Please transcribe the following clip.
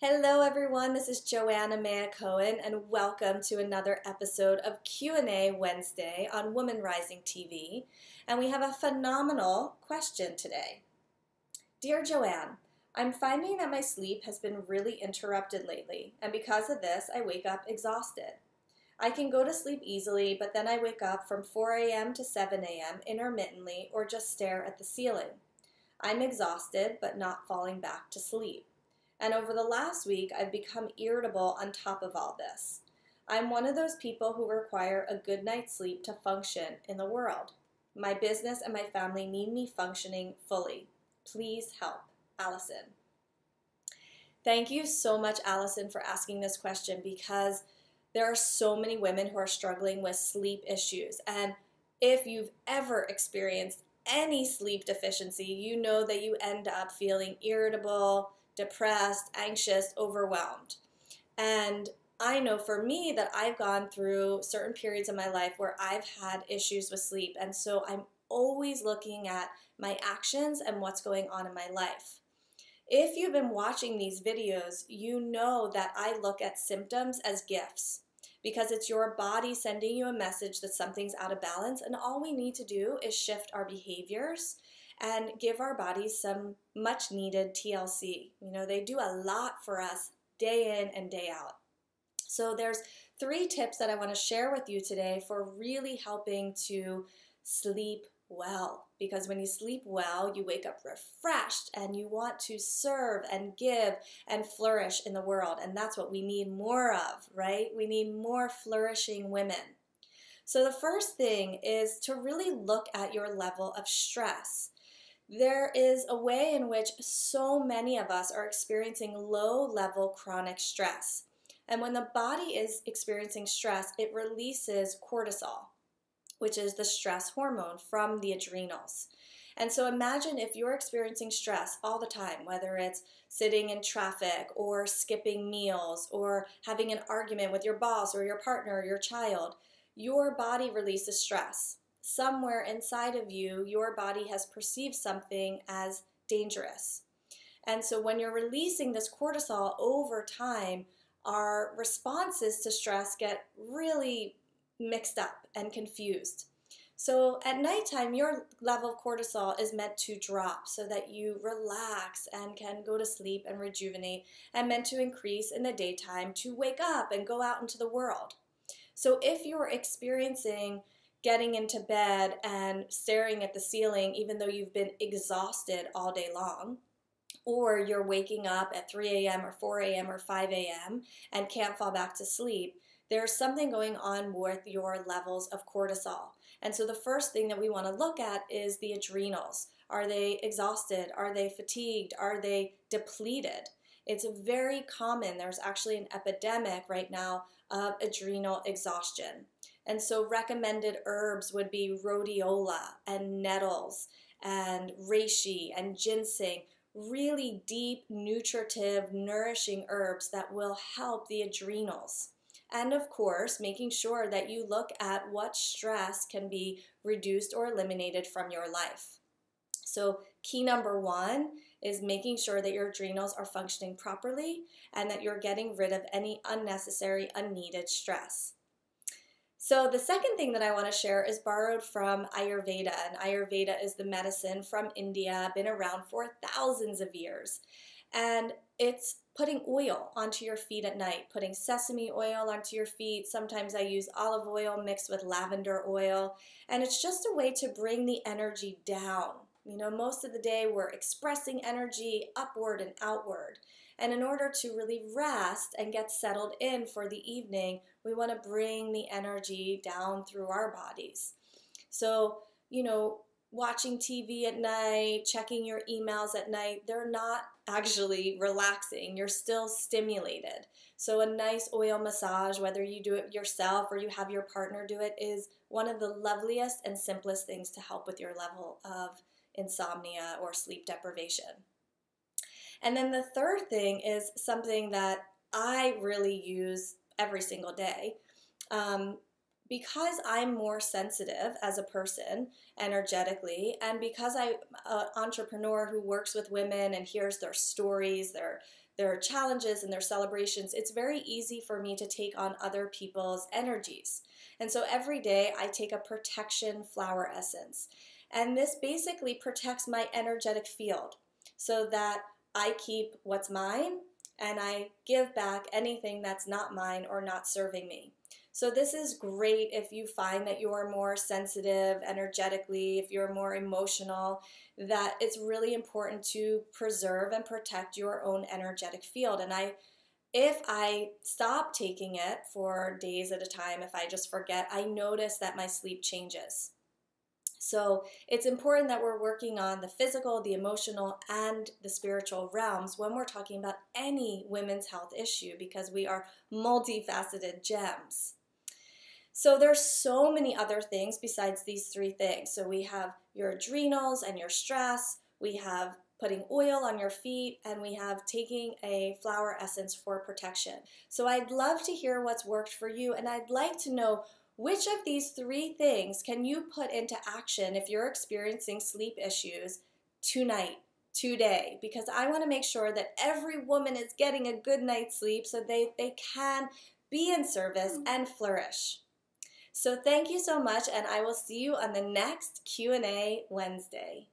Hello everyone, this is Joanne Cohen and welcome to another episode of Q&A Wednesday on Woman Rising TV. And we have a phenomenal question today. Dear Joanne, I'm finding that my sleep has been really interrupted lately, and because of this, I wake up exhausted. I can go to sleep easily, but then I wake up from 4 a.m. to 7 a.m. intermittently or just stare at the ceiling. I'm exhausted, but not falling back to sleep. And over the last week, I've become irritable on top of all this. I'm one of those people who require a good night's sleep to function in the world. My business and my family need me functioning fully. Please help. Alison. Thank you so much, Alison, for asking this question because there are so many women who are struggling with sleep issues. And if you've ever experienced any sleep deficiency, you know that you end up feeling irritable, depressed, anxious, overwhelmed. And I know for me that I've gone through certain periods of my life where I've had issues with sleep. And so I'm always looking at my actions and what's going on in my life. If you've been watching these videos, you know that I look at symptoms as gifts because it's your body sending you a message that something's out of balance, and all we need to do is shift our behaviors and give our bodies some much needed TLC. You know, they do a lot for us day in and day out. So there's 3 tips that I want to share with you today for really helping to sleep well. Because when you sleep well, you wake up refreshed and you want to serve and give and flourish in the world. And that's what we need more of, right? We need more flourishing women. So the first thing is to really look at your level of stress. There is a way in which so many of us are experiencing low-level chronic stress. And when the body is experiencing stress, it releases cortisol, which is the stress hormone from the adrenals. And so imagine if you're experiencing stress all the time, whether it's sitting in traffic or skipping meals or having an argument with your boss or your partner or your child, your body releases stress. Somewhere inside of you, your body has perceived something as dangerous. And so when you're releasing this cortisol over time, our responses to stress get really mixed up and confused. So at nighttime, your level of cortisol is meant to drop so that you relax and can go to sleep and rejuvenate, and meant to increase in the daytime to wake up and go out into the world. So if you're experiencing getting into bed and staring at the ceiling even though you've been exhausted all day long, or you're waking up at 3 a.m. or 4 a.m. or 5 a.m. and can't fall back to sleep, there's something going on with your levels of cortisol. And so the first thing that we want to look at is the adrenals. Are they exhausted? Are they fatigued? Are they depleted? It's very common. There's actually an epidemic right now of adrenal exhaustion. And so recommended herbs would be rhodiola and nettles and reishi and ginseng, really deep, nutritive, nourishing herbs that will help the adrenals. And of course, making sure that you look at what stress can be reduced or eliminated from your life. So key number 1 is making sure that your adrenals are functioning properly and that you're getting rid of any unnecessary, unneeded stress. So the second thing that I want to share is borrowed from Ayurveda, and Ayurveda is the medicine from India, been around for thousands of years. And it's putting oil onto your feet at night, putting sesame oil onto your feet. Sometimes I use olive oil mixed with lavender oil, and it's just a way to bring the energy down. You know, most of the day we're expressing energy upward and outward. And in order to really rest and get settled in for the evening, we want to bring the energy down through our bodies. So, you know, watching TV at night, checking your emails at night, they're not actually relaxing. You're still stimulated. So a nice oil massage, whether you do it yourself or you have your partner do it, is one of the loveliest and simplest things to help with your level of insomnia or sleep deprivation. And then the third thing is something that I really use every single day. Because I'm more sensitive as a person energetically, and because I'm an entrepreneur who works with women and hears their stories, their challenges and their celebrations, it's very easy for me to take on other people's energies. And so every day I take a protection flower essence. And this basically protects my energetic field so that I keep what's mine and I give back anything that's not mine or not serving me. So this is great if you find that you're more sensitive energetically, if you're more emotional, that it's really important to preserve and protect your own energetic field. And if I stop taking it for days at a time, if I just forget, I notice that my sleep changes. So it's important that we're working on the physical, the emotional, and the spiritual realms when we're talking about any women's health issue, because we are multifaceted gems. So there's so many other things besides these three things. So we have your adrenals and your stress, we have putting oil on your feet, and we have taking a flower essence for protection. So I'd love to hear what's worked for you, and I'd like to know which of these three things can you put into action if you're experiencing sleep issues tonight, today, because I want to make sure that every woman is getting a good night's sleep so they can be in service and flourish. So thank you so much, and I will see you on the next Q&A Wednesday.